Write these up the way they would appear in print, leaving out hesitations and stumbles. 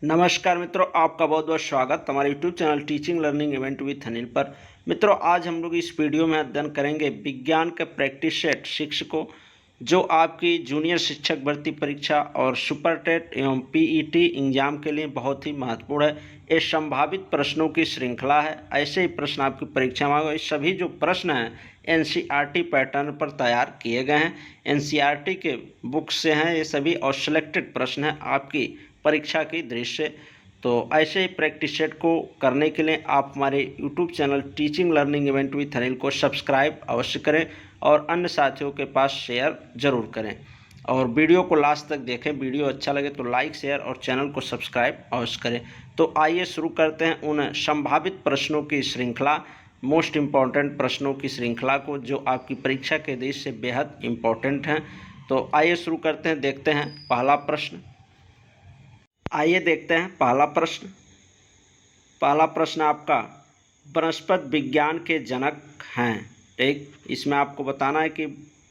नमस्कार मित्रों, आपका बहुत बहुत स्वागत हमारे YouTube channel teaching learning event with Anil पर। मित्रों, आज हम लोग इस वीडियो में अध्ययन करेंगे विज्ञान के प्रैक्टिस सेट शिक्षकों जो आपकी जूनियर शिक्षक भर्ती परीक्षा और सुपर टेट एवं पीईटी एग्जाम के लिए बहुत ही महत्वपूर्ण है। ये संभावित प्रश्नों की श्रृंखला है। ऐसे ही प्रश्न आपकी परीक्षा में आएंगे। सभी जो प्रश्न हैं एनसीईआरटी पैटर्न पर तैयार किए गए हैं, एनसीईआरटी के बुक से हैं ये सभी, और सिलेक्टेड प्रश्न हैं आपकी परीक्षा की दृश्य। तो ऐसे ही प्रैक्टिस सेट को करने के लिए आप हमारे YouTube channel teaching learning event with Anil को सब्सक्राइब अवश्य करें और अन्य साथियों के पास शेयर जरूर करें और वीडियो को लास्ट तक देखें। वीडियो अच्छा लगे तो लाइक शेयर और चैनल को सब्सक्राइब अवश्य करें। तो आइए शुरू करते हैं उन संभावित प्रश्नों की श्रृंखला, मोस्ट इम्पॉर्टेंट प्रश्नों की श्रृंखला को जो आपकी परीक्षा के दृष्टि से बेहद इम्पॉर्टेंट हैं। तो आइए शुरू करते हैं, देखते हैं पहला प्रश्न। आइए देखते हैं पहला प्रश्न। पहला प्रश्न आपका वनस्पति विज्ञान के जनक हैं। ठीक, इसमें आपको बताना है कि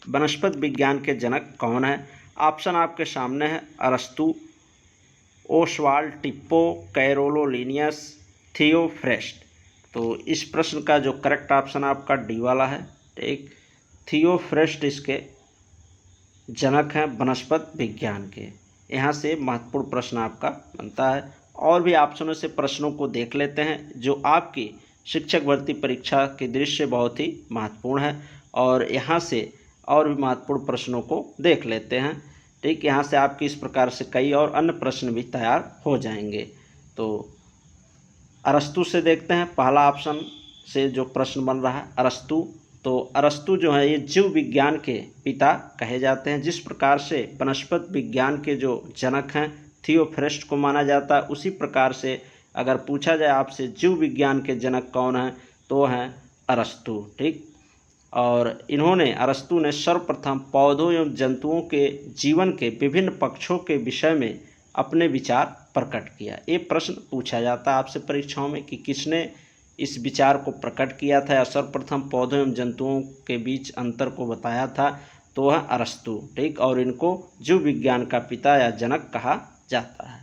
वनस्पति विज्ञान के जनक कौन है। ऑप्शन आपके सामने है अरस्तु, ओसवाल्ड टिप्पो, कैरोलोलिनियस, थियोफ्रेस्ट। तो इस प्रश्न का जो करेक्ट ऑप्शन आपका डी वाला है। ठीक, थियोफ्रेस्ट इसके जनक हैं वनस्पति विज्ञान के। यहाँ से महत्वपूर्ण प्रश्न आपका बनता है। और भी ऑप्शनों से प्रश्नों को देख लेते हैं जो आपकी शिक्षक भर्ती परीक्षा के दृष्टि से बहुत ही महत्वपूर्ण है, और यहाँ से और भी महत्वपूर्ण प्रश्नों को देख लेते हैं। ठीक, यहाँ से आपकी इस प्रकार से कई और अन्य प्रश्न भी तैयार हो जाएंगे। तो अरस्तु से देखते हैं, पहला ऑप्शन से जो प्रश्न बन रहा है अरस्तु। तो अरस्तु जो है ये जीव विज्ञान के पिता कहे जाते हैं। जिस प्रकार से वनस्पति विज्ञान के जो जनक हैं थियोफ्रेस्ट को माना जाता है, उसी प्रकार से अगर पूछा जाए आपसे जीव विज्ञान के जनक कौन हैं तो हैं अरस्तु। ठीक, और अरस्तु ने सर्वप्रथम पौधों एवं जंतुओं के जीवन के विभिन्न पक्षों के विषय में अपने विचार प्रकट किया। ये प्रश्न पूछा जाता है आपसे परीक्षाओं में कि किसने इस विचार को प्रकट किया था या सर्वप्रथम पौधों एवं जंतुओं के बीच अंतर को बताया था, तो वह अरस्तु। ठीक, और इनको जीव विज्ञान का पिता या जनक कहा जाता है।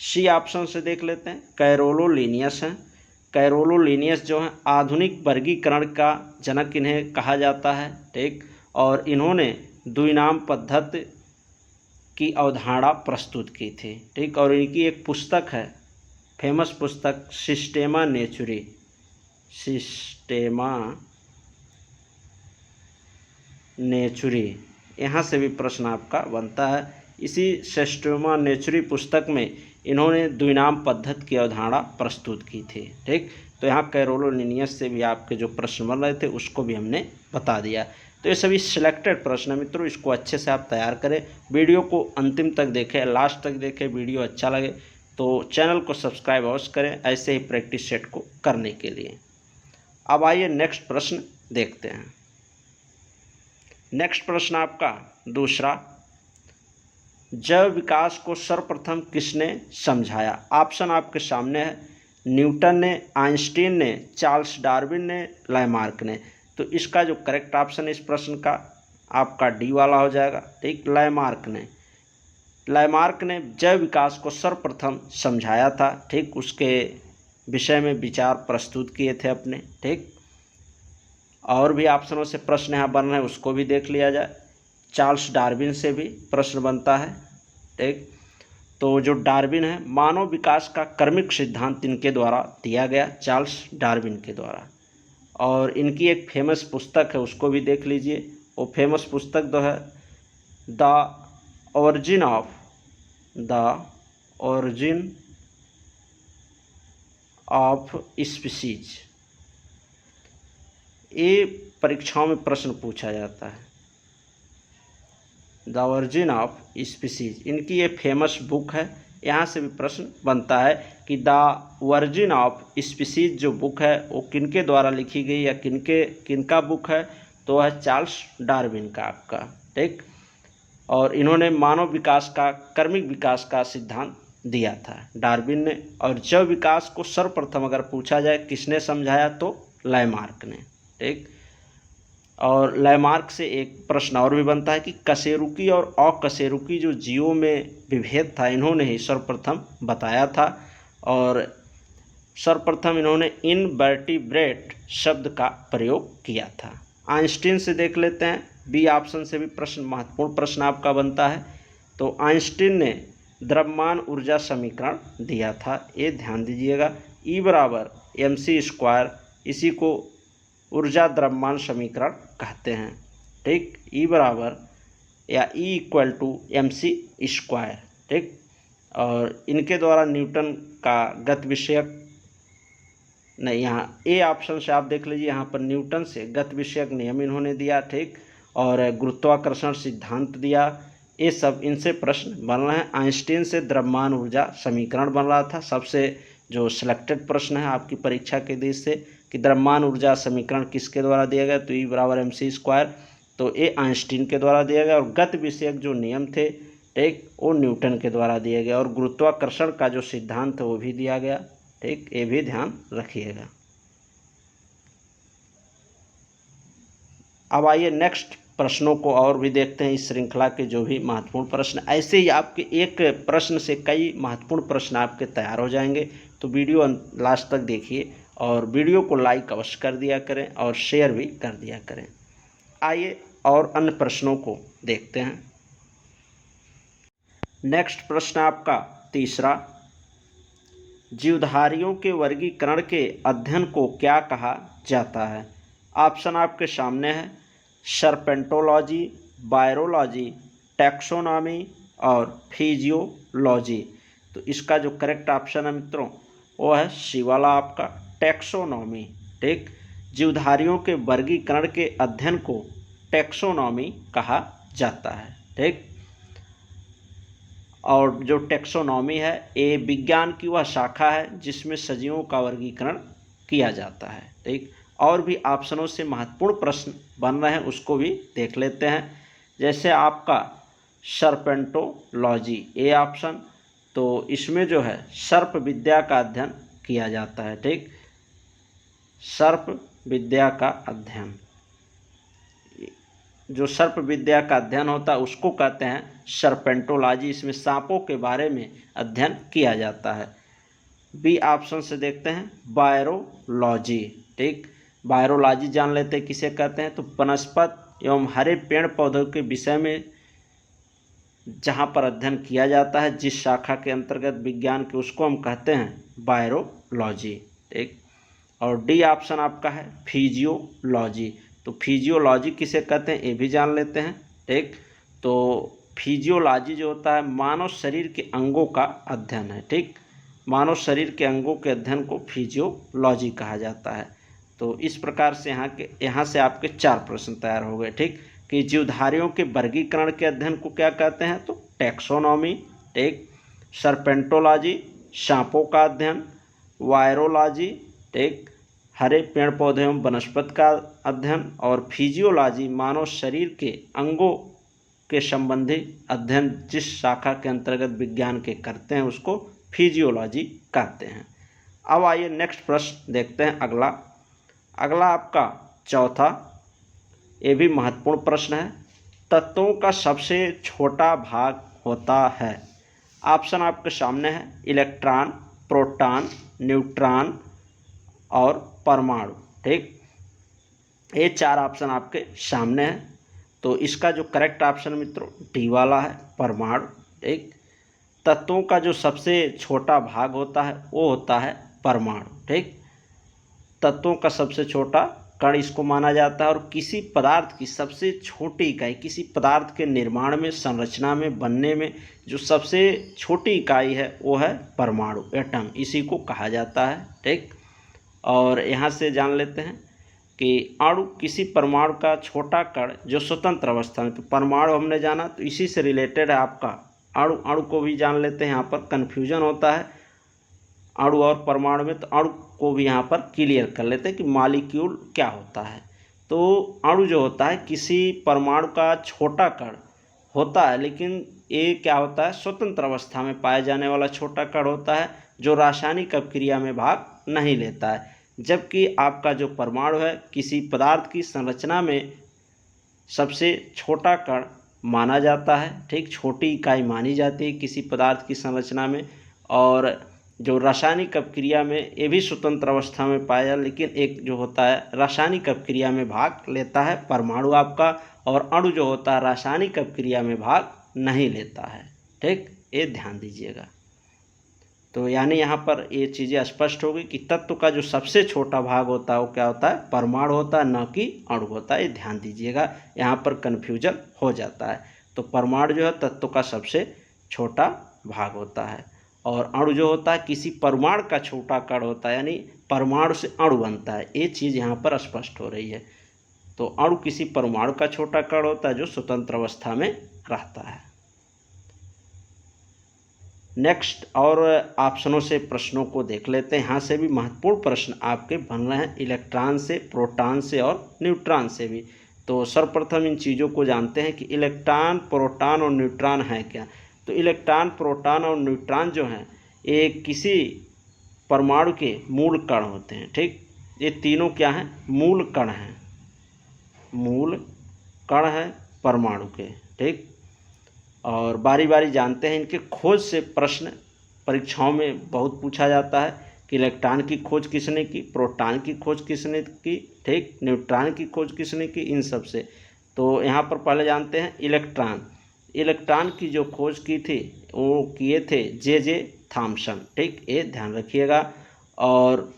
सी ऑप्शन से देख लेते हैं, कैरोलोलिनियस हैं। कैरोलोलिनियस जो है आधुनिक वर्गीकरण का जनक इन्हें कहा जाता है। ठीक, और इन्होंने द्विनाम पद्धति की अवधारणा प्रस्तुत की थी। ठीक, और इनकी एक पुस्तक है, फेमस पुस्तक सिस्टेमा नेचुरी। यहाँ से भी प्रश्न आपका बनता है। इसी सिस्टेमा नेचुरी पुस्तक में इन्होंने द्विनाम पद्धति की अवधारणा प्रस्तुत की थी। ठीक, तो यहाँ कैरोलोलिनियस से भी आपके जो प्रश्न बन रहे थे उसको भी हमने बता दिया। तो ये सभी सिलेक्टेड प्रश्न है मित्रों, इसको अच्छे से आप तैयार करें। वीडियो को अंतिम तक देखें, लास्ट तक देखें। वीडियो अच्छा लगे तो चैनल को सब्सक्राइब अवश्य करें ऐसे ही प्रैक्टिस सेट को करने के लिए। अब आइए नेक्स्ट प्रश्न देखते हैं। नेक्स्ट प्रश्न आपका दूसरा, जैव विकास को सर्वप्रथम किसने समझाया। ऑप्शन आपके सामने है, न्यूटन ने, आइंस्टीन ने, चार्ल्स डार्विन ने, लैमार्क ने। तो इसका जो करेक्ट ऑप्शन है इस प्रश्न का आपका डी वाला हो जाएगा। ठीक, लैमार्क ने जैव विकास को सर्वप्रथम समझाया था। ठीक, उसके विषय में विचार प्रस्तुत किए थे अपने। ठीक, और भी ऑप्शनों से प्रश्न यहाँ बन रहे हैं, उसको भी देख लिया जाए। चार्ल्स डार्विन से भी प्रश्न बनता है। ठीक, तो जो डार्विन है, मानव विकास का क्रमिक सिद्धांत इनके द्वारा दिया गया, चार्ल्स डार्विन के द्वारा। और इनकी एक फेमस पुस्तक है, उसको भी देख लीजिए। वो फेमस पुस्तक जो है द ओरिजिन ऑफ स्पीसीज। ये परीक्षाओं में प्रश्न पूछा जाता है, द ओरिजिन ऑफ स्पीसीज। इनकी ये फेमस बुक है। यहाँ से भी प्रश्न बनता है कि द ओरिजिन ऑफ स्पीसीज जो बुक है वो किनके द्वारा लिखी गई या किनका बुक है, तो है चार्ल्स डार्विन का आपका। ठीक, और इन्होंने मानव विकास का क्रमिक विकास का सिद्धांत दिया था डार्विन ने। और जैव विकास को सर्वप्रथम अगर पूछा जाए किसने समझाया तो लैमार्क ने। ठीक, और लैमार्क से एक प्रश्न और भी बनता है कि कशेरुकी और अकशेरुकी जो जीवों में विभेद था इन्होंने ही सर्वप्रथम बताया था, और सर्वप्रथम इन्होंने इनवर्टिब्रेट शब्द का प्रयोग किया था। आइंस्टीन से देख लेते हैं, बी ऑप्शन से भी प्रश्न महत्वपूर्ण प्रश्न आपका बनता है। तो आइंस्टीन ने द्रव्यमान ऊर्जा समीकरण दिया था, ये ध्यान दीजिएगा, E बराबर mc², इसी को ऊर्जा द्रव्यमान समीकरण कहते हैं। ठीक, E बराबर या E इक्वल टू mc²। ठीक, और इनके द्वारा न्यूटन का गति विषयक नहीं, यहाँ ए ऑप्शन से आप देख लीजिए, यहाँ पर न्यूटन से गति विषयक नियम इन्होंने दिया। ठीक, और गुरुत्वाकर्षण सिद्धांत दिया। ये सब इनसे प्रश्न बन रहे हैं। आइंस्टीन से द्रव्यमान ऊर्जा समीकरण बन रहा था, सबसे जो सिलेक्टेड प्रश्न है आपकी परीक्षा के दृष्टि से कि द्रव्यमान ऊर्जा समीकरण किसके द्वारा दिया गया, तो E बराबर mc², तो ये आइंस्टीन के द्वारा दिया गया। और गति विषयक जो नियम थे, ठीक, वो न्यूटन के द्वारा दिया गया। और गुरुत्वाकर्षण का जो सिद्धांत है वो भी दिया गया। ठीक, ये भी ध्यान रखिएगा। अब आइए नेक्स्ट प्रश्नों को और भी देखते हैं, इस श्रृंखला के जो भी महत्वपूर्ण प्रश्न। ऐसे ही आपके एक प्रश्न से कई महत्वपूर्ण प्रश्न आपके तैयार हो जाएंगे, तो वीडियो लास्ट तक देखिए और वीडियो को लाइक अवश्य कर दिया करें और शेयर भी कर दिया करें। आइए और अन्य प्रश्नों को देखते हैं। नेक्स्ट प्रश्न आपका तीसरा, जीवधारियों के वर्गीकरण के अध्ययन को क्या कहा जाता है? ऑप्शन आपके सामने है, सर्पेंटोलॉजी, बायरोलॉजी, टैक्सोनॉमी और फिजियोलॉजी। तो इसका जो करेक्ट ऑप्शन है मित्रों वो है सी वाला आपका, टैक्सोनॉमी। ठीक, जीवधारियों के वर्गीकरण के अध्ययन को टैक्सोनॉमी कहा जाता है। ठीक, और जो टैक्सोनॉमी है ये विज्ञान की वह शाखा है जिसमें सजीवों का वर्गीकरण किया जाता है। ठीक, और भी ऑप्शनों से महत्वपूर्ण प्रश्न बन रहे हैं, उसको भी देख लेते हैं। जैसे आपका सर्पेंटोलॉजी ए ऑप्शन, तो इसमें जो है सर्प विद्या का अध्ययन किया जाता है। ठीक, सर्प विद्या का अध्ययन, जो सर्प विद्या का अध्ययन होता है उसको कहते हैं सर्पेंटोलॉजी। इसमें सांपों के बारे में अध्ययन किया जाता है। बी ऑप्शन से देखते हैं बायरोलॉजी। ठीक, बायरोलॉजी जान लेते हैं किसे कहते हैं, तो वनस्पति एवं हरे पेड़ पौधों के विषय में जहाँ पर अध्ययन किया जाता है, जिस शाखा के अंतर्गत विज्ञान के, उसको हम कहते हैं बायरोलॉजी। ठीक, और डी ऑप्शन आपका है फिजियोलॉजी। तो फिजियोलॉजी किसे कहते हैं ये भी जान लेते हैं। ठीक, तो फिजियोलॉजी जो होता है मानव शरीर के अंगों का अध्ययन है। ठीक, मानव शरीर के अंगों के अध्ययन को फिजियोलॉजी कहा जाता है। तो इस प्रकार से यहाँ से आपके 4 प्रश्न तैयार हो गए। ठीक, कि जीवधारियों के वर्गीकरण के अध्ययन को क्या कहते हैं, तो टैक्सोनॉमी। ठीक, सर्पेंटोलॉजी सांपों का अध्ययन, वायरोलॉजी ठीक हरे पेड़ पौधे एवं वनस्पति का अध्ययन, और फिजियोलॉजी मानव शरीर के अंगों के संबंधी अध्ययन जिस शाखा के अंतर्गत विज्ञान के करते हैं उसको फिजियोलॉजी कहते हैं। अब आइए नेक्स्ट प्रश्न देखते हैं। अगला आपका चौथा, ये भी महत्वपूर्ण प्रश्न है, तत्वों का सबसे छोटा भाग होता है। ऑप्शन आपके सामने है, इलेक्ट्रॉन, प्रोटॉन, न्यूट्रॉन और परमाणु। ठीक, ये 4 ऑप्शन आपके सामने हैं। तो इसका जो करेक्ट ऑप्शन मित्रों डी वाला है, परमाणु। ठीक, तत्वों का जो सबसे छोटा भाग होता है वो होता है परमाणु। ठीक, तत्वों का सबसे छोटा कण इसको माना जाता है, और किसी पदार्थ की सबसे छोटी इकाई, किसी पदार्थ के निर्माण में, संरचना में, बनने में जो सबसे छोटी इकाई है वो है परमाणु, एटम, इसी को कहा जाता है। ठीक, और यहाँ से जान लेते हैं कि अणु किसी परमाणु का छोटा कण जो स्वतंत्र अवस्था में, तो परमाणु हमने जाना, तो इसी से रिलेटेड है आपका अणु को भी जान लेते हैं। यहाँ पर कन्फ्यूजन होता है अणु और परमाणु में, तो अणु को भी यहाँ पर क्लियर कर लेते हैं कि मॉलिक्यूल क्या होता है। तो अणु जो होता है किसी परमाणु का छोटा कण होता है, लेकिन ये क्या होता है, स्वतंत्र अवस्था में पाए जाने वाला छोटा कण होता है जो रासायनिक अभिक्रिया में भाग नहीं लेता है। जबकि आपका जो परमाणु है किसी पदार्थ की संरचना में सबसे छोटा कण माना जाता है, ठीक, छोटी इकाई मानी जाती है किसी पदार्थ की संरचना में। और जो रासायनिक अपक्रिया में ये भी स्वतंत्र अवस्था में पाया, लेकिन एक जो होता है रासायनिक अपक्रिया में भाग लेता है परमाणु आपका, और अणु जो होता है रासायनिक अपक्रिया में भाग नहीं लेता है, ठीक, ये ध्यान दीजिएगा। तो यानी यहाँ पर ये चीज़ें स्पष्ट हो गई कि तत्व का जो सबसे छोटा भाग होता है वो क्या होता है, परमाणु होता है, न कि अणु होता है। ये ध्यान दीजिएगा, यहाँ पर कन्फ्यूजन हो जाता है। तो परमाणु जो है तत्व का सबसे छोटा भाग होता है, और अणु जो होता है किसी परमाणु का छोटा कण होता है, यानी परमाणु से अणु बनता है। ये चीज़ यहाँ पर स्पष्ट हो रही है। तो अणु किसी परमाणु का छोटा कण होता है जो स्वतंत्र अवस्था में रहता है। नेक्स्ट और ऑप्शनों से प्रश्नों को देख लेते हैं। यहाँ से भी महत्वपूर्ण प्रश्न आपके बन रहे हैं, इलेक्ट्रॉन से, प्रोटॉन से और न्यूट्रॉन से भी। तो सर्वप्रथम इन चीज़ों को जानते हैं कि इलेक्ट्रॉन, प्रोटॉन और न्यूट्रॉन है क्या। तो इलेक्ट्रॉन, प्रोटॉन और न्यूट्रॉन जो हैं ये किसी परमाणु के मूल कण होते हैं, ठीक। ये तीनों क्या हैं, मूल कण हैं, मूल कण हैं परमाणु के, ठीक। और बारी बारी जानते हैं इनके खोज से प्रश्न परीक्षाओं में बहुत पूछा जाता है कि इलेक्ट्रॉन की खोज किसने की, प्रोटॉन की खोज किसने की, ठीक, न्यूट्रॉन की खोज किसने की, इन सब से। तो यहाँ पर पहले जानते हैं इलेक्ट्रॉन। इलेक्ट्रॉन की जो खोज की थी वो किए थे जे थॉमसन, ठीक, ये ध्यान रखिएगा। और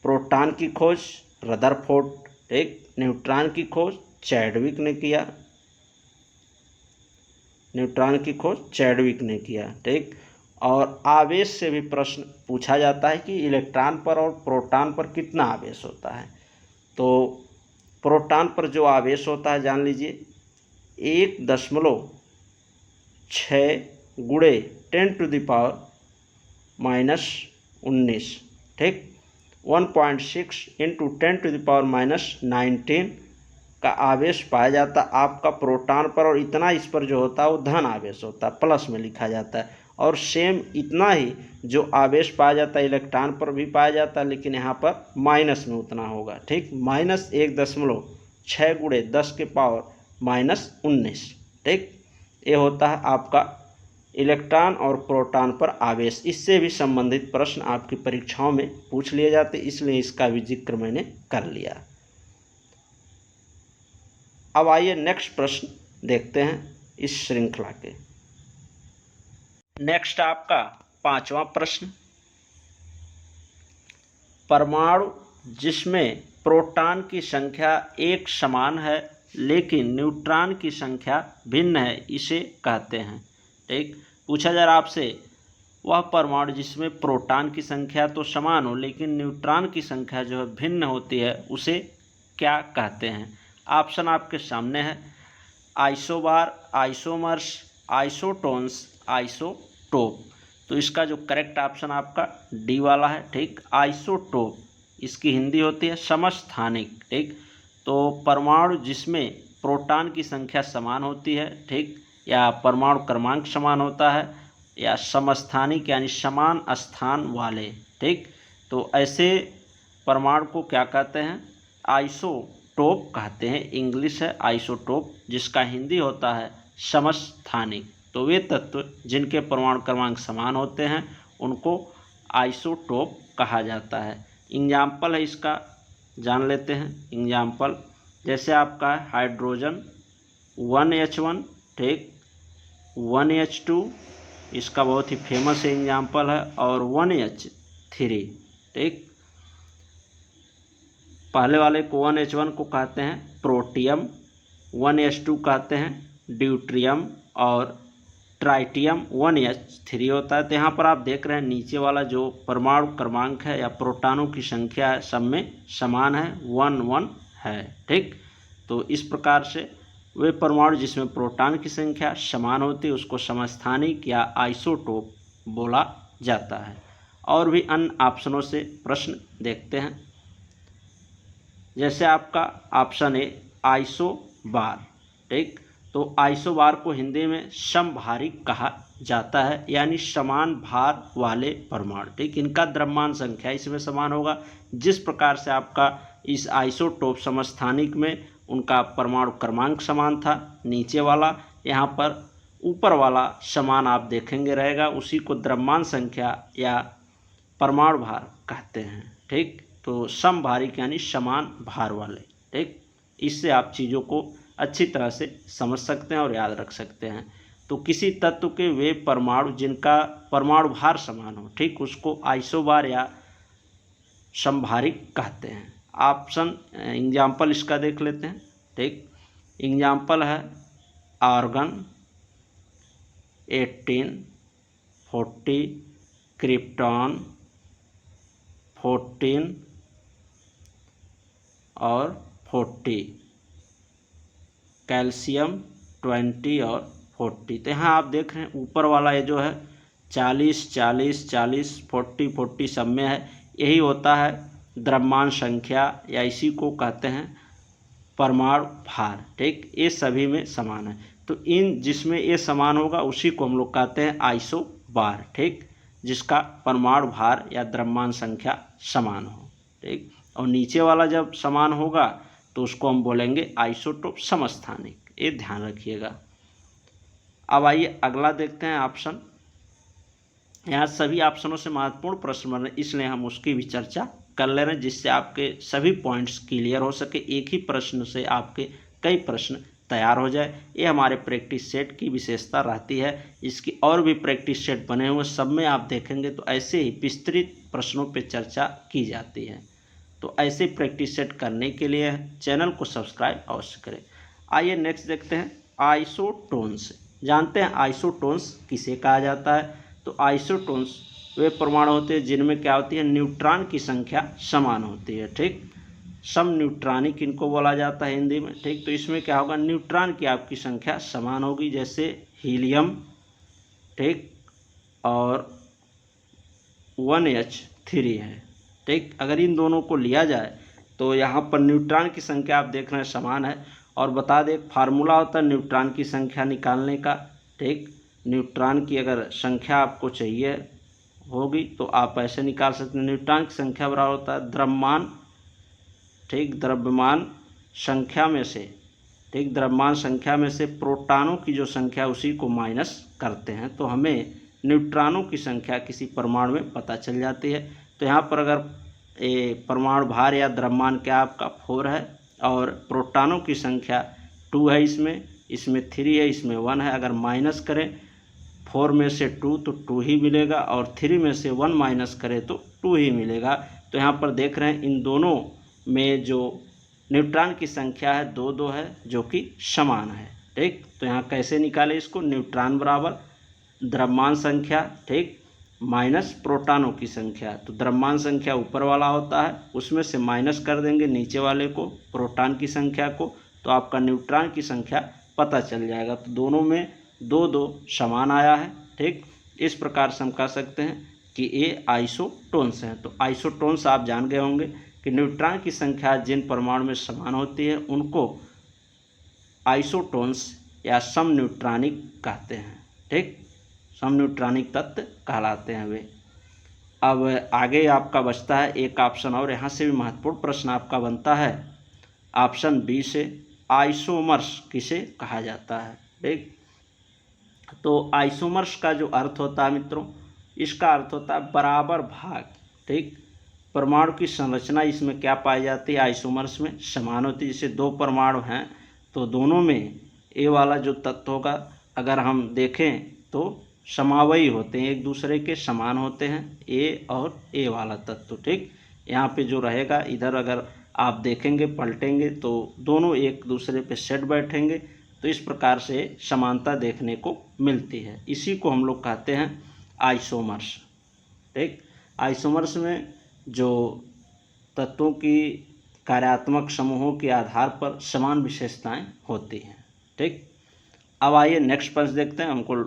प्रोटॉन की खोज रदरफोर्ड, ठीक। न्यूट्रॉन की खोज चैडविक ने किया, न्यूट्रॉन की खोज चैडविक ने किया, ठीक। और आवेश से भी प्रश्न पूछा जाता है कि इलेक्ट्रॉन पर और प्रोटॉन पर कितना आवेश होता है। तो प्रोटॉन पर जो आवेश होता है जान लीजिए 1.6 गुणे 10⁻⁻19, ठीक। 1.6 × 10⁻⁻19 का आवेश पाया जाता है आपका प्रोटॉन पर, और इतना इस पर जो होता है वो धन आवेश होता है, प्लस में लिखा जाता है। और सेम इतना ही जो आवेश पाया जाता है इलेक्ट्रॉन पर भी पाया जाता है, लेकिन यहाँ पर माइनस में उतना होगा, ठीक, -1.6 गुणे 10⁻⁻19, ठीक। ये होता है आपका इलेक्ट्रॉन और प्रोटॉन पर आवेश। इससे भी संबंधित प्रश्न आपकी परीक्षाओं में पूछ लिए जाते, इसलिए इसका भी जिक्र मैंने कर लिया। अब आइए नेक्स्ट प्रश्न देखते हैं इस श्रृंखला के। नेक्स्ट आपका 5वां प्रश्न, परमाणु जिसमें प्रोटॉन की संख्या एक समान है लेकिन न्यूट्रॉन की संख्या भिन्न है, इसे कहते हैं, ठीक। पूछा जा रहा आपसे वह परमाणु जिसमें प्रोटॉन की संख्या तो समान हो लेकिन न्यूट्रॉन की संख्या जो है भिन्न होती है, उसे क्या कहते हैं। ऑप्शन आपके सामने है, आइसोबार, आइसोमर्स, आइसोटोन्स, आइसोटोप। तो इसका जो करेक्ट ऑप्शन आपका डी वाला है, ठीक, आइसोटोप। इसकी हिंदी होती है समस्थानिक, ठीक। तो परमाणु जिसमें प्रोटॉन की संख्या समान होती है, ठीक, या परमाणु क्रमांक समान होता है, या समस्थानिक यानी समान स्थान वाले, ठीक। तो ऐसे परमाणु को क्या कहते हैं, आइसोटोप कहते हैं। इंग्लिश है आइसोटोप, जिसका हिंदी होता है समस्थानिक। तो वे तत्व जिनके परमाणु क्रमांक समान होते हैं उनको आइसोटोप कहा जाता है। एग्जाम्पल है इसका, जान लेते हैं एग्जाम्पल। जैसे आपका हाइड्रोजन 1H1, ठीक, 1H2, इसका बहुत ही फेमस एग्जाम्पल है, और 1H3, ठीक। पहले वाले को 1H1 को कहते हैं प्रोटियम, 1H2 कहते हैं ड्यूट्रियम, और ट्राइटियम 1H3 होता है। तो यहाँ पर आप देख रहे हैं नीचे वाला जो परमाणु क्रमांक है या प्रोटॉनों की संख्या है सब में समान है, 1 है, ठीक। तो इस प्रकार से वे परमाणु जिसमें प्रोटॉन की संख्या समान होती है उसको समस्थानिक या आइसोटोप बोला जाता है। और भी अन्य ऑप्शनों से प्रश्न देखते हैं। जैसे आपका ऑप्शन है आइसोबार, ठीक। तो आइसोबार को हिंदी में समभारिक कहा जाता है, यानी समान भार वाले परमाणु, ठीक। इनका द्रव्यमान संख्या इसमें समान होगा। जिस प्रकार से आपका इस आइसोटोप समस्थानिक में उनका परमाणु क्रमांक समान था, नीचे वाला, यहाँ पर ऊपर वाला समान आप देखेंगे रहेगा, उसी को द्रव्यमान संख्या या परमाणु भार कहते हैं। ठीक, तो समभारिक यानी समान भार वाले। ठीक, इससे आप चीज़ों को अच्छी तरह से समझ सकते हैं और याद रख सकते हैं। तो किसी तत्व के वे परमाणु जिनका परमाणु भार समान हो, ठीक, उसको आइसोबार या समभारिक कहते हैं। ऑप्शन एग्जाम्पल इसका देख लेते हैं। ठीक, एग्जाम्पल है आर्गन 18, 40, क्रिप्टॉन 14 और 40, कैल्शियम 20 और 40। तो यहाँ आप देख रहे हैं ऊपर वाला ये जो है 40, 40, 40, 40, 40 सब में है, यही होता है द्रव्यमान संख्या या इसी को कहते हैं परमाणु भार। ठीक, ये सभी में समान है। तो इन जिसमें ये समान होगा उसी को हम लोग कहते हैं आइसोबार। ठीक, जिसका परमाणु भार या द्रव्यमान संख्या समान हो। ठीक, और नीचे वाला जब समान होगा तो उसको हम बोलेंगे आइसोटोप समस्थानिक। ये ध्यान रखिएगा। अब आइए अगला देखते हैं ऑप्शन। यहाँ सभी ऑप्शनों से महत्वपूर्ण प्रश्न बन रहे, इसलिए हम उसकी भी चर्चा कर ले रहे हैं, जिससे आपके सभी पॉइंट्स क्लियर हो सके, एक ही प्रश्न से आपके कई प्रश्न तैयार हो जाए। ये हमारे प्रैक्टिस सेट की विशेषता रहती है। इसकी और भी प्रैक्टिस सेट बने हुए, सब में आप देखेंगे तो ऐसे ही विस्तृत प्रश्नों पे चर्चा की जाती है। तो ऐसे प्रैक्टिस सेट करने के लिए चैनल को सब्सक्राइब अवश्य करें। आइए नेक्स्ट देखते हैं आइसोटोन्स। जानते हैं आइसोटोन्स किसे कहा जाता है? तो आइसोटोन्स वे परमाणु होते हैं जिनमें क्या होती है, न्यूट्रॉन की संख्या समान होती है। ठीक, सम न्यूट्रॉनिक इनको बोला जाता है हिंदी में। ठीक, तो इसमें क्या होगा, न्यूट्रॉन की आपकी संख्या समान होगी, जैसे हीलियम, ठीक, और 1H3 है। ठीक, अगर इन दोनों को लिया जाए तो यहाँ पर न्यूट्रॉन की संख्या आप देख रहे हैं समान है। और बता दें फार्मूला होता है न्यूट्रॉन की संख्या निकालने का। ठीक, न्यूट्रॉन की अगर संख्या आपको चाहिए होगी तो आप ऐसे निकाल सकते हैं। न्यूट्रॉन की संख्या बराबर होता है द्रव्यमान, ठीक, द्रव्यमान संख्या में से, ठीक, द्रव्यमान संख्या में से प्रोटॉनों की जो संख्या उसी को माइनस करते हैं, तो हमें न्यूट्रॉनों की संख्या किसी परमाणु में पता चल जाती है। तो यहाँ पर अगर परमाणु भार या द्रव्यमान क्या आपका 4 है और प्रोटॉनों की संख्या 2 है, इसमें 3 है, इसमें 1 है। अगर माइनस करें 4 में से 2 तो 2 ही मिलेगा, और 3 में से 1 माइनस करें तो 2 ही मिलेगा। तो यहाँ पर देख रहे हैं इन दोनों में जो न्यूट्रॉन की संख्या है 2-2 है, जो कि समान है। ठीक, तो यहाँ कैसे निकालें इसको, न्यूट्रॉन बराबर द्रव्यमान संख्या, ठीक, माइनस प्रोटॉनों की संख्या। तो द्रव्यमान संख्या ऊपर वाला होता है, उसमें से माइनस कर देंगे नीचे वाले को, प्रोटॉन की संख्या को, तो आपका न्यूट्रॉन की संख्या पता चल जाएगा। तो दोनों में 2-2 समान आया है। ठीक, इस प्रकार से हम कह सकते हैं कि ये आइसोटोन्स हैं। तो आइसोटोन्स आप जान गए होंगे कि न्यूट्रॉन की संख्या जिन परमाणु में समान होती है उनको आइसोटोन्स या सम न्यूट्रॉनिक कहते हैं। ठीक, सम न्यूट्रॉनिक तत्व कहलाते हैं वे। अब आगे आपका बचता है एक ऑप्शन और, यहाँ से भी महत्वपूर्ण प्रश्न आपका बनता है ऑप्शन बी से, आइसोमर्स किसे कहा जाता है। ठीक, तो आइसोमर्स का जो अर्थ होता है मित्रों, इसका अर्थ होता है बराबर भाग। ठीक, परमाणु की संरचना इसमें क्या पाई जाती है, आइसोमर्स में समान होती है। जैसे 2 परमाणु हैं तो दोनों में ए वाला जो तत्व होगा अगर हम देखें तो समावयी होते हैं, एक दूसरे के समान होते हैं, ए और ए वाला तत्व। ठीक, यहाँ पे जो रहेगा इधर अगर आप देखेंगे पलटेंगे तो दोनों एक दूसरे पे सेट बैठेंगे, तो इस प्रकार से समानता देखने को मिलती है। इसी को हम लोग कहते हैं आइसोमर्स। ठीक, आइसोमर्स में जो तत्वों की कार्यात्मक समूहों के आधार पर समान विशेषताएं होती हैं। ठीक, अब आइए नेक्स्ट प्रश्न देखते हैं। हमको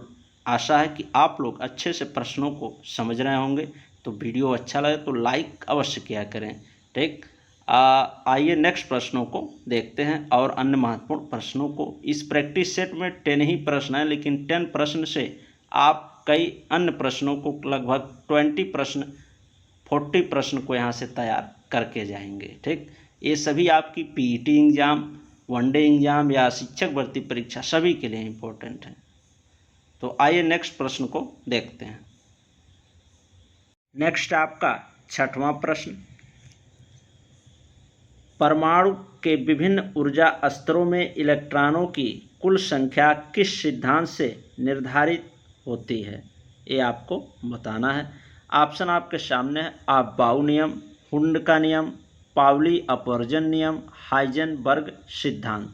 आशा है कि आप लोग अच्छे से प्रश्नों को समझ रहे होंगे, तो वीडियो अच्छा लगे तो लाइक अवश्य किया करें। ठीक, आइए नेक्स्ट प्रश्नों को देखते हैं और अन्य महत्वपूर्ण प्रश्नों को। इस प्रैक्टिस सेट में 10 ही प्रश्न है, लेकिन 10 प्रश्न से आप कई अन्य प्रश्नों को लगभग 20 प्रश्न 40 प्रश्न को यहाँ से तैयार करके जाएंगे। ठीक, ये सभी आपकी पीईटी एग्जाम वनडे एग्जाम या शिक्षक भर्ती परीक्षा सभी के लिए इम्पोर्टेंट है। तो आइए नेक्स्ट प्रश्न को देखते हैं। नेक्स्ट आपका 6वां प्रश्न, परमाणु के विभिन्न ऊर्जा स्तरों में इलेक्ट्रॉनों की कुल संख्या किस सिद्धांत से निर्धारित होती है, ये आपको बताना है। ऑप्शन आपके सामने है, अफबाउ नियम, हुंड का नियम, पाउली अपवर्जन नियम, हाइजेनबर्ग सिद्धांत।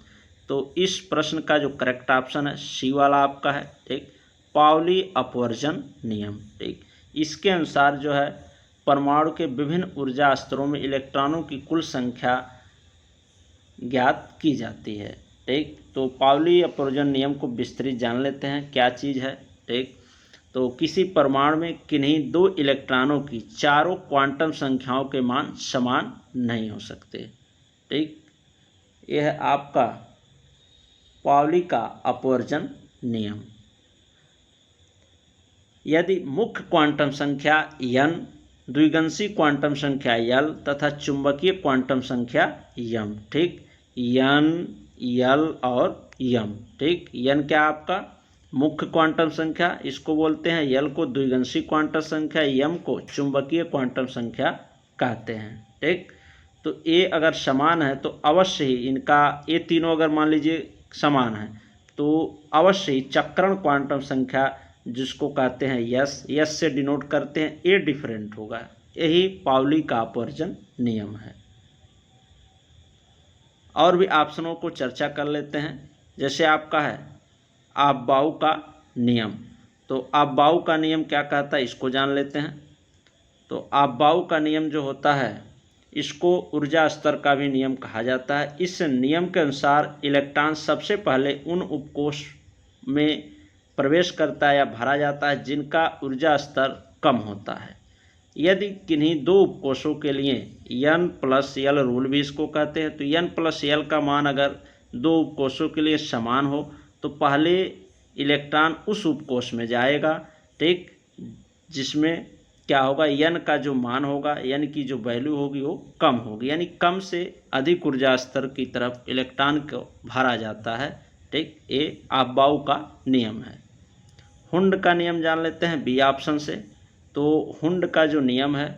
तो इस प्रश्न का जो करेक्ट ऑप्शन है सी वाला आपका है, ठीक, पाउली अपवर्जन नियम, ठीक। इसके अनुसार जो है परमाणु के विभिन्न ऊर्जा स्तरों में इलेक्ट्रॉनों की कुल संख्या ज्ञात की जाती है, ठीक। तो पाउली अपवर्जन नियम को विस्तृत जान लेते हैं क्या चीज़ है, ठीक। तो किसी परमाणु में किन्हीं दो इलेक्ट्रॉनों की चारों क्वांटम संख्याओं के मान समान नहीं हो सकते, ठीक। यह है आपका पाउली का अपवर्जन नियम। यदि मुख्य क्वांटम संख्या n, द्विगंशी क्वांटम संख्या l तथा चुंबकीय क्वांटम संख्या m, ठीक, n, l और m, ठीक। n क्या आपका मुख्य क्वांटम संख्या, इसको बोलते हैं, l को द्विगंशी क्वांटम संख्या, m को चुंबकीय क्वांटम संख्या कहते हैं, ठीक। तो ये अगर समान है तो अवश्य ही इनका, ये तीनों अगर मान लीजिए समान है तो अवश्य ही चक्रण क्वांटम संख्या जिसको कहते हैं यस से डिनोट करते हैं, ये डिफरेंट होगा। यही पाउली का अपवर्जन नियम है। और भी ऑप्शनों को चर्चा कर लेते हैं। जैसे आपका है अफबाउ का नियम, तो अफबाउ का नियम क्या कहता है इसको जान लेते हैं। तो अफबाउ का नियम जो होता है इसको ऊर्जा स्तर का भी नियम कहा जाता है। इस नियम के अनुसार इलेक्ट्रॉन सबसे पहले उन उपकोष में प्रवेश करता है या भरा जाता है जिनका ऊर्जा स्तर कम होता है। यदि किन्हीं दो उपकोषों के लिए n+l रूल भी इसको कहते हैं, तो n+l का मान अगर दो उपकोषों के लिए समान हो तो पहले इलेक्ट्रॉन उस उपकोष में जाएगा, ठीक, जिसमें क्या होगा, n का जो मान होगा, n की जो वैल्यू होगी वो कम होगी, यानी कम से अधिक ऊर्जा स्तर की तरफ इलेक्ट्रॉन को भरा जाता है, ठीक। ये अफबाउ का नियम है। हुंड का नियम जान लेते हैं बी ऑप्शन से। तो हुंड का जो नियम है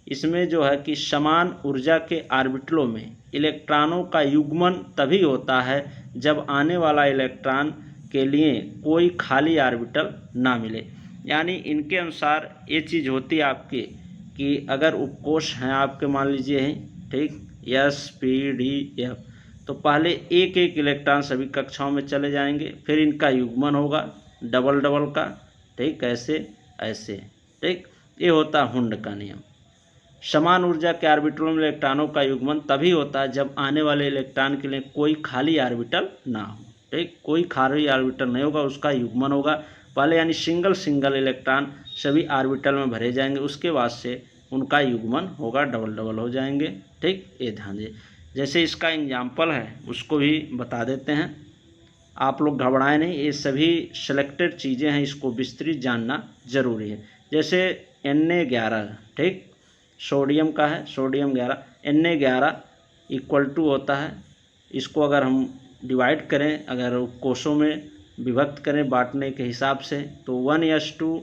इसमें जो है कि समान ऊर्जा के ऑर्बिटलों में इलेक्ट्रॉनों का युग्मन तभी होता है जब आने वाला इलेक्ट्रॉन के लिए कोई खाली ऑर्बिटल ना मिले। यानी इनके अनुसार ये चीज़ होती है आपकी कि अगर उपकोष हैं आपके मान लीजिए हैं, ठीक, एस पी डी एफ, तो पहले एक एक इलेक्ट्रॉन सभी कक्षाओं में चले जाएंगे, फिर इनका युग्मन होगा डबल डबल का, ठीक, ऐसे ऐसे, ठीक। ये होता है हुंड का नियम। समान ऊर्जा के ऑर्बिटलों में इलेक्ट्रॉनों का युग्मन तभी होता है जब आने वाले इलेक्ट्रॉन के लिए कोई खाली ऑर्बिटल ना हो, ठीक, कोई खाली ऑर्बिटल नहीं होगा, उसका युग्मन होगा पहले, यानी सिंगल सिंगल इलेक्ट्रॉन सभी ऑर्बिटल में भरे जाएंगे, उसके बाद से उनका युग्मन होगा डबल डबल हो जाएंगे, ठीक। ये ध्यान दें। जैसे इसका एग्जाम्पल है उसको भी बता देते हैं, आप लोग घबराएं नहीं, ये सभी सिलेक्टेड चीज़ें हैं, इसको विस्तृत जानना जरूरी है। जैसे Na11, ठीक, सोडियम का है, सोडियम 11, Na11 इक्वल टू होता है, इसको अगर हम डिवाइड करें, अगर कोषों में विभक्त करें बांटने के हिसाब से, तो 1s2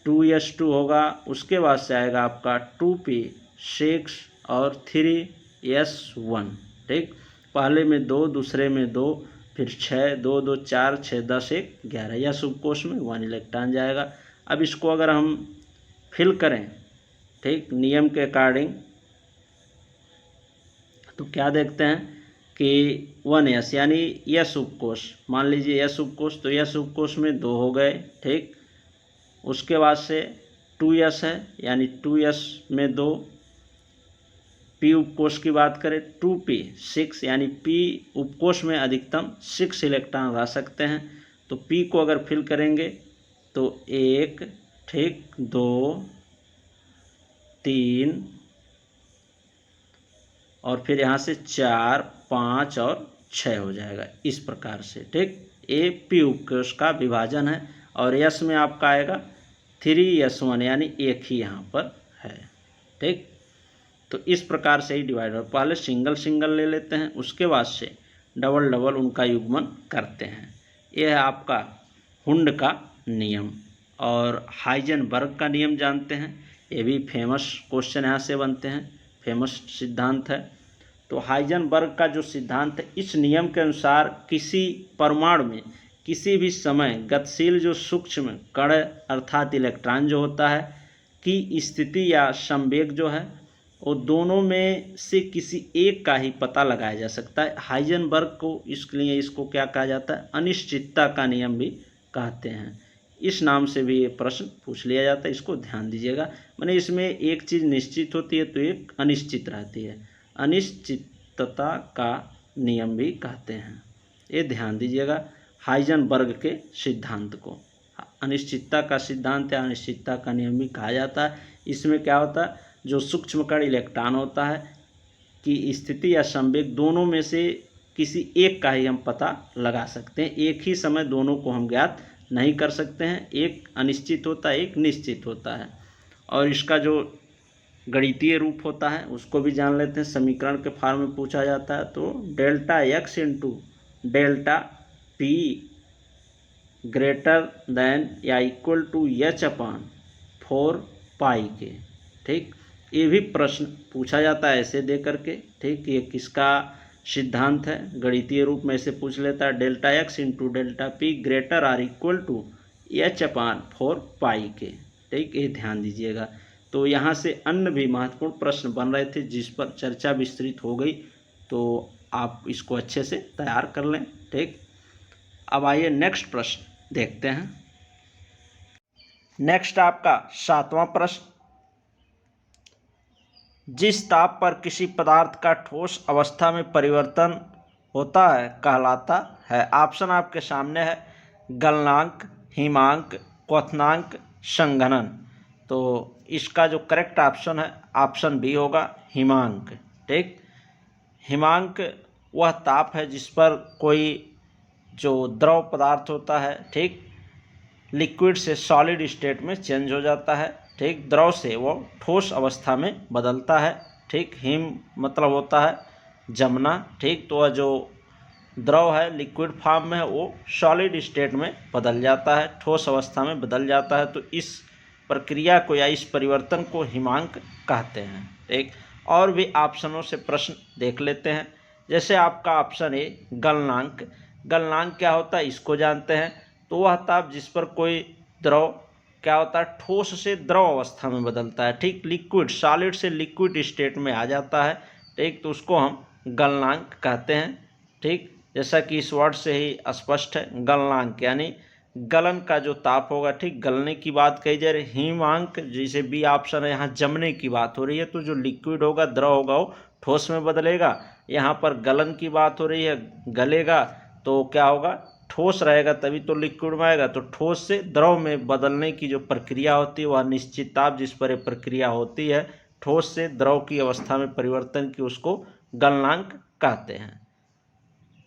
2s2 होगा, उसके बाद से आएगा आपका 2p6 और 3s1, ठीक। पहले में 2, दूसरे में 2, फिर 6, 2 2 4 6 10 1 11, यह सबकोष में 1 इलेक्ट्रॉन जाएगा। अब इसको अगर हम फिल करें, ठीक, नियम के अकॉर्डिंग, तो क्या देखते हैं कि 1s यानी यस उपकोष, मान लीजिए यस उपकोष, तो यस उपकोष में 2 हो गए, ठीक। उसके बाद से 2s है, यानी 2s में 2, p उपकोष की बात करें 2p6, यानी p उपकोष में अधिकतम 6 इलेक्ट्रॉन रह सकते हैं। तो p को अगर फिल करेंगे तो 1, ठीक, 2 3 और फिर यहाँ से 4 5 और 6 हो जाएगा, इस प्रकार से, ठीक। ए पी उपकोष का विभाजन है। और यस में आपका आएगा 3s1, यानी एक ही यहाँ पर है, ठीक। तो इस प्रकार से ही डिवाइड हो, पहले सिंगल सिंगल ले लेते हैं, उसके बाद से डबल डबल उनका युग्मन करते हैं। यह है आपका हुंड का नियम। और हाइजेनबर्ग का नियम जानते हैं, ये भी फेमस क्वेश्चन यहाँ से बनते हैं, फेमस सिद्धांत है। तो हाइजेनबर्ग का जो सिद्धांत है, इस नियम के अनुसार किसी परमाणु में किसी भी समय गतिशील जो सूक्ष्म कण अर्थात इलेक्ट्रॉन जो होता है की स्थिति या संवेग जो है वो दोनों में से किसी एक का ही पता लगाया जा सकता है। हाइजेनबर्ग को इसलिए इसको क्या कहा जाता है, अनिश्चितता का नियम भी कहते हैं। इस नाम से भी ये प्रश्न पूछ लिया जाता है, इसको ध्यान दीजिएगा। माने इसमें एक चीज़ निश्चित होती है तो एक अनिश्चित रहती है, अनिश्चितता का नियम भी कहते हैं। ये ध्यान दीजिएगा हाइजेनबर्ग के सिद्धांत को अनिश्चितता का सिद्धांत या अनिश्चितता का नियम भी कहा जाता है। इसमें क्या होता है, जो सूक्ष्म कण इलेक्ट्रॉन होता है कि स्थिति या संवेग दोनों में से किसी एक का ही हम पता लगा सकते हैं। एक ही समय दोनों को हम ज्ञात नहीं कर सकते हैं, एक अनिश्चित होता है, एक निश्चित होता है। और इसका जो गणितीय रूप होता है उसको भी जान लेते हैं। समीकरण के फॉर्म में पूछा जाता है तो delta x into delta p greater than या equal to h upon 4 pi के। ठीक, ये भी प्रश्न पूछा जाता है ऐसे दे करके। ठीक, ये किसका सिद्धांत है, गणितीय रूप में ऐसे पूछ लेता है, delta x into delta p greater or equal to h upon 4 pi के। ठीक, ये ध्यान दीजिएगा। तो यहाँ से अन्य भी महत्वपूर्ण प्रश्न बन रहे थे जिस पर चर्चा विस्तृत हो गई, तो आप इसको अच्छे से तैयार कर लें। ठीक, अब आइए नेक्स्ट प्रश्न देखते हैं। नेक्स्ट आपका 7वां प्रश्न, जिस ताप पर किसी पदार्थ का ठोस अवस्था में परिवर्तन होता है कहलाता है। ऑप्शन आपके सामने है, गलनांक, हिमांक, क्वथनांक, संघनन। तो इसका जो करेक्ट ऑप्शन है ऑप्शन बी होगा, हिमांक। ठीक, हिमांक वह ताप है जिस पर कोई जो द्रव पदार्थ होता है, ठीक, लिक्विड से सॉलिड स्टेट में चेंज हो जाता है। ठीक, द्रव से वो ठोस अवस्था में बदलता है। ठीक, हिम मतलब होता है जमना। ठीक, तो वह जो द्रव है लिक्विड फॉर्म में है वो सॉलिड स्टेट में बदल जाता है, ठोस अवस्था में बदल जाता है। तो इस प्रक्रिया को या इस परिवर्तन को हिमांक कहते हैं। ठीक, और भी ऑप्शनों से प्रश्न देख लेते हैं। जैसे आपका ऑप्शन ए गलनांक, गलनांक क्या होता है इसको जानते हैं। तो वह ताप जिस पर कोई द्रव क्या होता है ठोस से द्रव अवस्था में बदलता है। ठीक, लिक्विड सॉलिड से लिक्विड स्टेट में आ जाता है। ठीक, तो उसको हम गलनांक कहते हैं। ठीक, जैसा कि इस वर्ड से ही स्पष्ट है, गलनांक यानी गलन का जो ताप होगा। ठीक, गलने की बात कही जा रही। हिमांक जैसे बी ऑप्शन है, यहाँ जमने की बात हो रही है, तो जो लिक्विड होगा द्रव होगा वो ठोस में बदलेगा। यहाँ पर गलन की बात हो रही है, गलेगा तो क्या होगा ठोस रहेगा तभी तो लिक्विड में आएगा। तो ठोस से द्रव में बदलने की जो प्रक्रिया होती है वह निश्चित ताप जिस पर यह प्रक्रिया होती है ठोस से द्रव की अवस्था में परिवर्तन की, उसको गलनांक कहते हैं।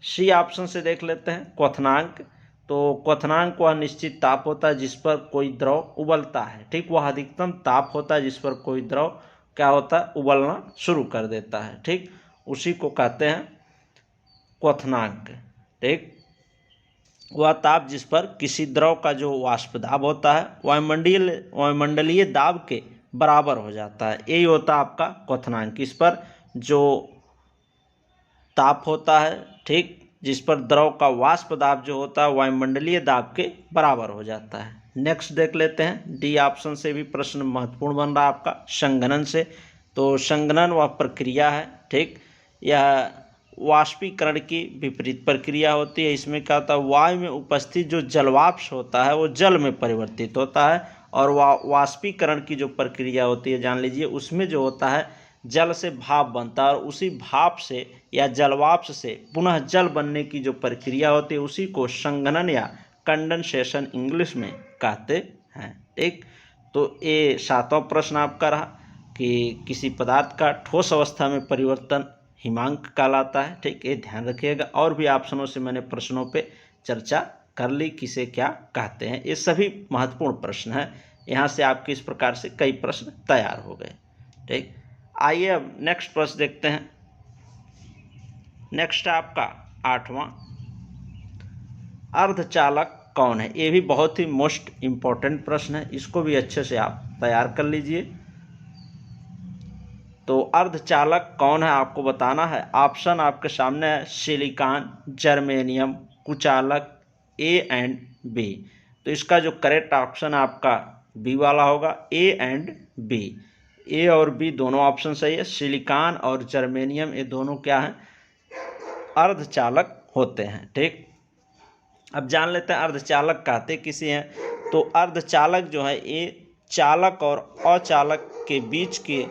सी ऑप्शन से देख लेते हैं क्वथनांक। तो क्वथनांक वह निश्चित ताप होता है जिस पर कोई द्रव उबलता है। ठीक, वह अधिकतम ताप होता है जिस पर कोई द्रव क्या होता है उबलना शुरू कर देता है। ठीक, उसी को कहते हैं क्वथनांक। ठीक, वह ताप जिस पर किसी द्रव का जो वाष्प दाब होता है वायुमंडलीय दाब के बराबर हो जाता है, यही होता है आपका क्वथनांक। इस पर जो ताप होता है, ठीक, जिस पर द्रव का वाष्प दाब जो होता है वायुमंडलीय दाब के बराबर हो जाता है। नेक्स्ट देख लेते हैं, डी ऑप्शन से भी प्रश्न महत्वपूर्ण बन रहा है आपका, संघनन से। तो संघनन वह प्रक्रिया है, ठीक, यह वाष्पीकरण की विपरीत प्रक्रिया होती है। इसमें क्या होता है वायु में उपस्थित जो जलवाष्प होता है वो जल में परिवर्तित होता है, और वाष्पीकरण की जो प्रक्रिया होती है जान लीजिए, उसमें जो होता है जल से भाप बनता है और उसी भाप से या जलवाष्प से पुनः जल बनने की जो प्रक्रिया होती है उसी को संघनन या कंडेंसेशन इंग्लिश में कहते हैं। ठीक, तो ये 7वां प्रश्न आपका रहा कि किसी पदार्थ का ठोस अवस्था में परिवर्तन हिमांक कहलाता है। ठीक, ये ध्यान रखिएगा। और भी ऑप्शनों से मैंने प्रश्नों पे चर्चा कर ली किसे क्या कहते हैं, ये सभी महत्वपूर्ण प्रश्न हैं। यहाँ से आपके इस प्रकार से कई प्रश्न तैयार हो गए। ठीक, आइए अब नेक्स्ट प्रश्न देखते हैं। नेक्स्ट है आपका 8वां, अर्धचालक कौन है? ये भी बहुत ही मोस्ट इम्पोर्टेंट प्रश्न है, इसको भी अच्छे से आप तैयार कर लीजिए। तो अर्धचालक कौन है आपको बताना है। ऑप्शन आपके सामने है, सिलिकॉन, जर्मेनियम, कुचालक, ए एंड बी। तो इसका जो करेक्ट ऑप्शन आपका बी वाला होगा, ए एंड बी। ए और बी दोनों ऑप्शन सही है। सिलिकॉन और जर्मेनियम ये दोनों क्या हैं? अर्धचालक होते हैं। ठीक, अब जान लेते हैं अर्धचालक कहते किसे हैं। तो अर्धचालक जो है ये चालक और अचालक के बीच की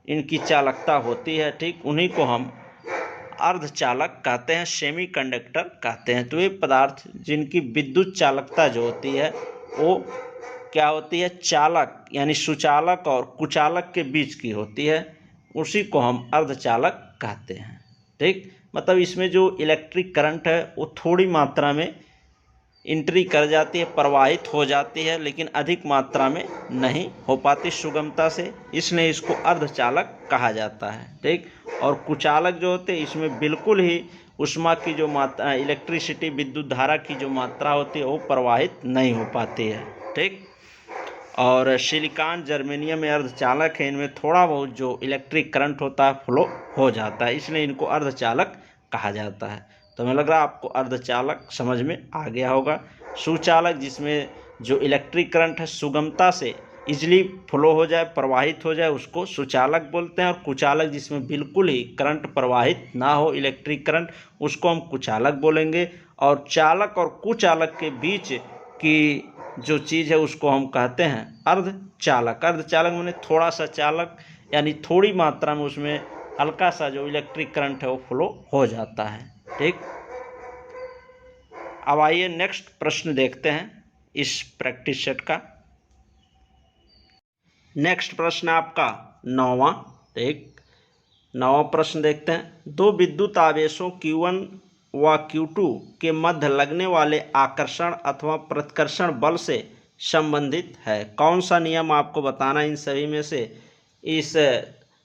इनकी चालकता होती है। ठीक, उन्हीं को हम अर्धचालक कहते हैं, सेमीकंडक्टर कहते हैं। तो ये पदार्थ जिनकी विद्युत चालकता जो होती है वो क्या होती है? चालक यानी सुचालक और कुचालक के बीच की होती है, उसी को हम अर्धचालक कहते हैं। ठीक, मतलब इसमें जो इलेक्ट्रिक करंट है वो थोड़ी मात्रा में एंट्री कर जाती है, प्रवाहित हो जाती है, लेकिन अधिक मात्रा में नहीं हो पाती सुगमता से, इसलिए इसको अर्धचालक कहा जाता है। ठीक, और कुचालक जो होते हैं इसमें बिल्कुल ही ऊष्मा की जो मात्रा, इलेक्ट्रिसिटी विद्युत धारा की जो मात्रा होती है वो प्रवाहित नहीं हो पाती है। ठीक, और सिलिकॉन, जर्मेनियम में अर्धचालक है, इनमें थोड़ा बहुत जो इलेक्ट्रिक करंट होता है फ्लो हो जाता है, इसलिए इनको अर्धचालक कहा जाता है। तो हमें लग रहा है आपको अर्धचालक समझ में आ गया होगा। सुचालक जिसमें जो इलेक्ट्रिक करंट है सुगमता से इजीली फ्लो हो जाए, प्रवाहित हो जाए, उसको सुचालक बोलते हैं। और कुचालक जिसमें बिल्कुल ही करंट प्रवाहित ना हो, इलेक्ट्रिक करंट, उसको हम कुचालक बोलेंगे। और चालक और कुचालक के बीच की जो चीज़ है उसको हम कहते हैं अर्धचालक। अर्धचालक माने थोड़ा सा चालक, यानी थोड़ी मात्रा में उसमें हल्का सा जो इलेक्ट्रिक करंट है वो फ्लो हो जाता है। ठीक, अब आइए नेक्स्ट प्रश्न देखते हैं इस प्रैक्टिस सेट का। नेक्स्ट प्रश्न आपका 9वां। ठीक, 9वां प्रश्न देखते हैं। दो विद्युत आवेशों Q1 व Q2 के मध्य लगने वाले आकर्षण अथवा प्रतिकर्षण बल से संबंधित है। कौन सा नियम आपको बताना इन सभी में से इस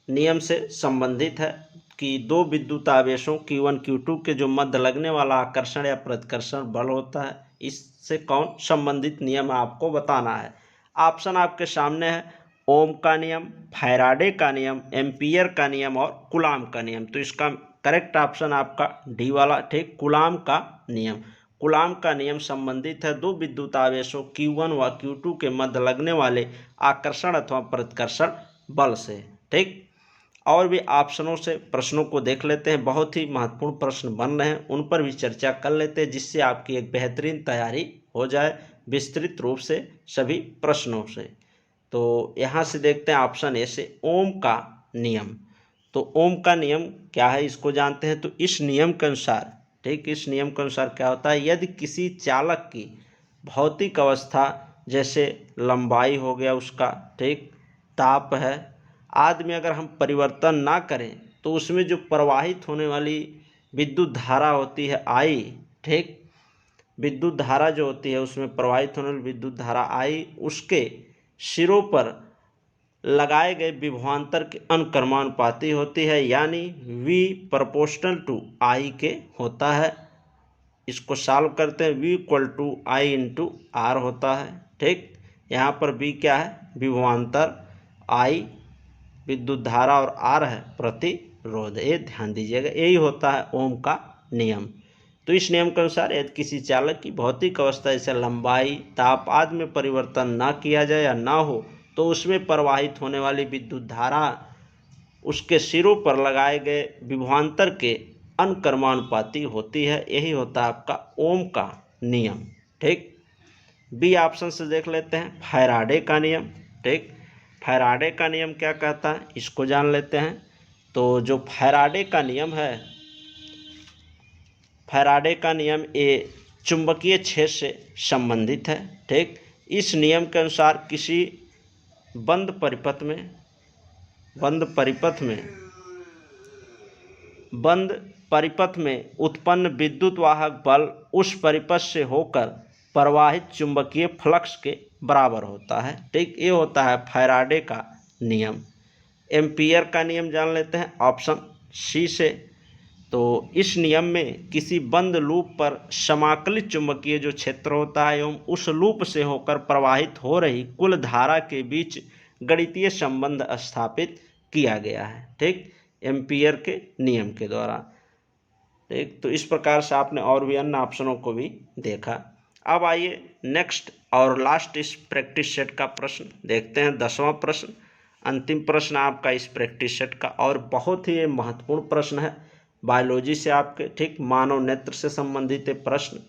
नियम से संबंधित है कि दो विद्युत आवेशों Q1 Q2 के जो मध्य लगने वाला आकर्षण या प्रतिकर्षण बल होता है, इससे कौन संबंधित नियम आपको बताना है। ऑप्शन आपके सामने है, ओम का नियम, फैराडे का नियम, एम्पियर का नियम और कूलाम का नियम। तो इसका करेक्ट ऑप्शन आपका डी वाला। ठीक, कूलाम का नियम। कूलाम का नियम संबंधित है दो विद्युत आवेशों Q1 व Q2 के मध्य लगने वाले आकर्षण अथवा प्रतिकर्षण बल से। ठीक, और भी ऑप्शनों से प्रश्नों को देख लेते हैं, बहुत ही महत्वपूर्ण प्रश्न बन रहे हैं, उन पर भी चर्चा कर लेते हैं, जिससे आपकी एक बेहतरीन तैयारी हो जाए विस्तृत रूप से सभी प्रश्नों से। तो यहाँ से देखते हैं ऑप्शन ए से, ओम का नियम। तो ओम का नियम क्या है इसको जानते हैं। तो इस नियम के अनुसार, ठीक, इस नियम के अनुसार क्या होता है, यदि किसी चालक की भौतिक अवस्था जैसे लंबाई हो गया उसका, ठीक, ताप है आदि में अगर हम परिवर्तन ना करें तो उसमें जो प्रवाहित होने वाली विद्युत धारा होती है आई, ठीक, विद्युत धारा जो होती है उसमें प्रवाहित होने वाली विद्युत धारा आई, उसके सिरों पर लगाए गए विभवांतर के अनुक्रमानुपाती होती है, यानी V प्रोपोर्शनल टू I के होता है। इसको सॉल्व करते हैं, V equal to I into R होता है। ठीक, यहाँ पर V क्या है, विभवांतर, I विद्युत धारा और R है प्रतिरोध। ये ध्यान दीजिएगा, यही होता है ओम का नियम। तो इस नियम के अनुसार यदि किसी चालक की भौतिक अवस्था जैसे लंबाई, ताप आदि में परिवर्तन ना किया जाए या ना हो तो उसमें प्रवाहित होने वाली विद्युत धारा उसके सिरों पर लगाए गए विभवांतर के अनुक्रमानुपाती होती है। यही होता है आपका ओम का नियम। ठीक, बी ऑप्शन से देख लेते हैं, फैराडे का नियम। ठीक, फैराडे का नियम क्या कहता है इसको जान लेते हैं। तो जो फैराडे का नियम है, फैराडे का नियम ये चुंबकीय क्षेत्र से संबंधित है। ठीक, इस नियम के अनुसार किसी बंद परिपथ में उत्पन्न विद्युत वाहक बल उस परिपथ से होकर प्रवाहित चुंबकीय फ्लक्स के बराबर होता है। ठीक, ये होता है फैराडे का नियम। एम्पियर का नियम जान लेते हैं ऑप्शन सी से। तो इस नियम में किसी बंद लूप पर समाकलित चुंबकीय जो क्षेत्र होता है एवं उस लूप से होकर प्रवाहित हो रही कुल धारा के बीच गणितीय संबंध स्थापित किया गया है, ठीक, एम्पियर के नियम के द्वारा। ठीक, तो इस प्रकार से आपने और भी अन्य ऑप्शनों को भी देखा। अब आइए नेक्स्ट और लास्ट इस प्रैक्टिस सेट का प्रश्न देखते हैं। 10वां प्रश्न, अंतिम प्रश्न आपका इस प्रैक्टिस सेट का, और बहुत ही महत्वपूर्ण प्रश्न है बायोलॉजी से आपके, ठीक, मानव नेत्र से संबंधित ये प्रश्न,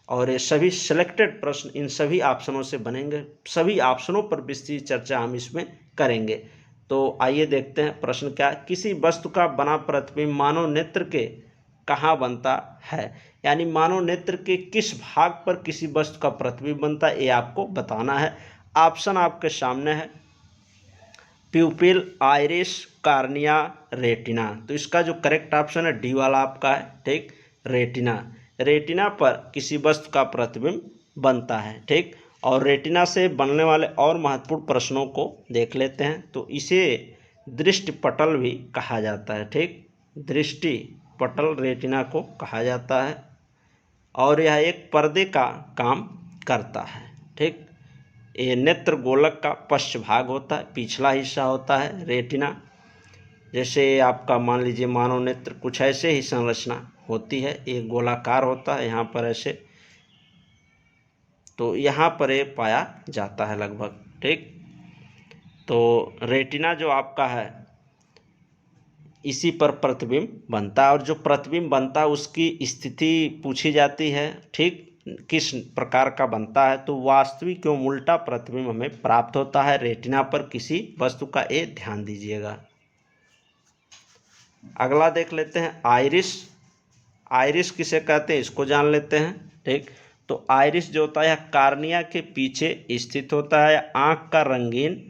और ये सभी सिलेक्टेड प्रश्न इन सभी ऑप्शनों से बनेंगे। सभी ऑप्शनों पर विस्तृत चर्चा हम इसमें करेंगे। तो आइए देखते हैं प्रश्न क्या है। किसी वस्तु का बना प्रतिबिंब मानव नेत्र के कहाँ बनता है, यानी मानव नेत्र के किस भाग पर किसी वस्तु का प्रतिबिंब बनता है, ये आपको बताना है। ऑप्शन आपके सामने है, प्यूपिल, आइरिस, कार्निया, रेटिना। तो इसका जो करेक्ट ऑप्शन है डी वाला आपका है, ठीक, रेटिना। रेटिना पर किसी वस्तु का प्रतिबिंब बनता है, ठीक। और रेटिना से बनने वाले और महत्वपूर्ण प्रश्नों को देख लेते हैं। तो इसे दृष्टि पटल भी कहा जाता है, ठीक, दृष्टि पटल रेटिना को कहा जाता है, और यह एक पर्दे का काम करता है, ठीक। ये नेत्र गोलक का पश्च भाग होता है, पिछला हिस्सा होता है रेटिना। जैसे आपका मान लीजिए मानव नेत्र कुछ ऐसे ही संरचना होती है, एक गोलाकार होता है यहाँ पर ऐसे, तो यहाँ पर ये पाया जाता है लगभग, ठीक। तो रेटिना जो आपका है इसी पर प्रतिबिंब बनता है, और जो प्रतिबिंब बनता है उसकी स्थिति पूछी जाती है, ठीक, किस प्रकार का बनता है। तो वास्तविक एवं उल्टा प्रतिबिंब हमें प्राप्त होता है रेटिना पर किसी वस्तु का, ये ध्यान दीजिएगा। अगला देख लेते हैं आइरिस। आइरिस किसे कहते हैं इसको जान लेते हैं, ठीक। तो आइरिस जो होता है कार्निया के पीछे स्थित होता है, आँख का रंगीन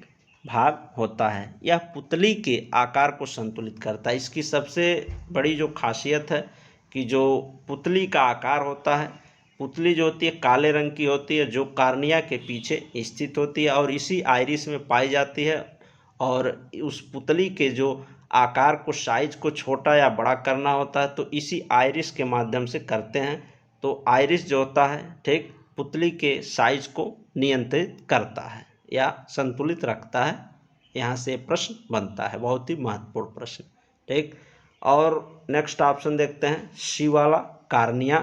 भाग होता है। यह पुतली के आकार को संतुलित करता है। इसकी सबसे बड़ी जो खासियत है कि जो पुतली का आकार होता है, पुतली जो होती है काले रंग की होती है, जो कार्निया के पीछे स्थित होती है और इसी आइरिस में पाई जाती है। और उस पुतली के जो आकार को, साइज को छोटा या बड़ा करना होता है तो इसी आइरिस के माध्यम से करते हैं। तो आइरिस जो होता है, ठीक, पुतली के साइज को नियंत्रित करता है या संतुलित रखता है। यहाँ से प्रश्न बनता है, बहुत ही महत्वपूर्ण प्रश्न, ठीक। और नेक्स्ट ऑप्शन देखते हैं सी वाला, कार्निया।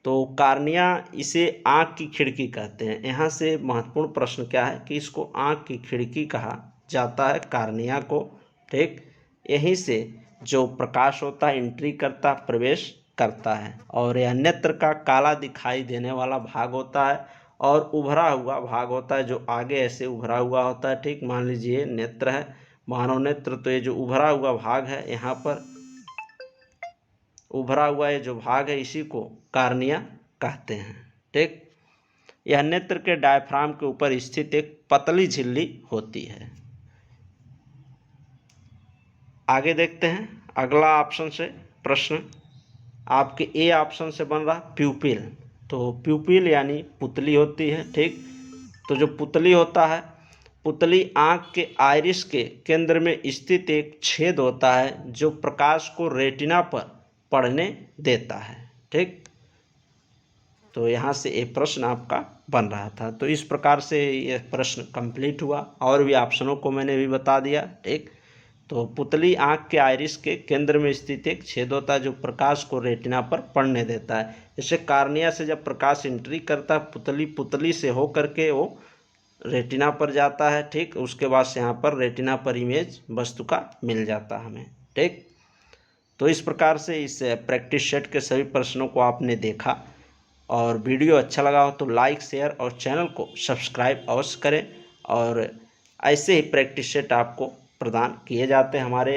तो कार्निया इसे आँख की खिड़की कहते हैं। यहाँ से महत्वपूर्ण प्रश्न क्या है कि इसको आँख की खिड़की कहा जाता है कार्निया को, ठीक। यहीं से जो प्रकाश होता है एंट्री करता, प्रवेश करता है, और यह नेत्र का काला दिखाई देने वाला भाग होता है और उभरा हुआ भाग होता है, जो आगे ऐसे उभरा हुआ होता है, ठीक। मान लीजिए नेत्र है, मानव नेत्र, तो ये जो उभरा हुआ भाग है, यहाँ पर उभरा हुआ ये जो भाग है इसी को कार्निया कहते हैं, ठीक। यह नेत्र के डायफ्राम के ऊपर स्थित एक पतली झिल्ली होती है। आगे देखते हैं अगला ऑप्शन से प्रश्न आपके ए ऑप्शन से बन रहा प्यूपिल। तो प्यूपिल यानी पुतली होती है, ठीक। तो जो पुतली होता है, पुतली आँख के आइरिस के केंद्र में स्थित एक छेद होता है जो प्रकाश को रेटिना पर पड़ने देता है, ठीक। तो यहाँ से एक प्रश्न आपका बन रहा था। तो इस प्रकार से यह प्रश्न कंप्लीट हुआ, और भी ऑप्शनों को मैंने भी बता दिया, ठीक। तो पुतली आँख के आइरिस के केंद्र में स्थित एक छेद होता है जो प्रकाश को रेटिना पर पड़ने देता है। जैसे कार्निया से जब प्रकाश एंट्री करता है, पुतली से हो करके वो रेटिना पर जाता है, ठीक। उसके बाद से यहाँ पर रेटिना पर इमेज वस्तु का मिल जाता है हमें, ठीक। तो इस प्रकार से इस प्रैक्टिस सेट के सभी प्रश्नों को आपने देखा, और वीडियो अच्छा लगा हो तो लाइक, शेयर और चैनल को सब्सक्राइब अवश्य करें। और ऐसे ही प्रैक्टिस सेट आपको प्रदान किए जाते हैं हमारे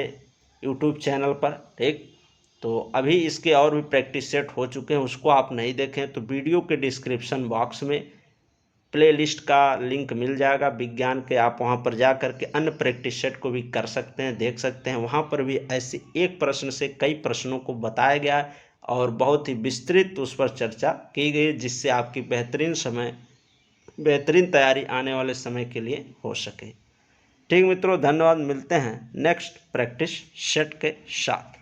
यूट्यूब चैनल पर, ठीक। तो अभी इसके और भी प्रैक्टिस सेट हो चुके हैं, उसको आप नहीं देखें तो वीडियो के डिस्क्रिप्शन बॉक्स में प्लेलिस्ट का लिंक मिल जाएगा विज्ञान के, आप वहां पर जा कर के अन्य प्रैक्टिस सेट को भी कर सकते हैं, देख सकते हैं। वहां पर भी ऐसे एक प्रश्न से कई प्रश्नों को बताया गया है और बहुत ही विस्तृत उस पर चर्चा की गई, जिससे आपकी बेहतरीन तैयारी आने वाले समय के लिए हो सके। ठीक मित्रों, धन्यवाद। मिलते हैं नेक्स्ट प्रैक्टिस सेट के साथ।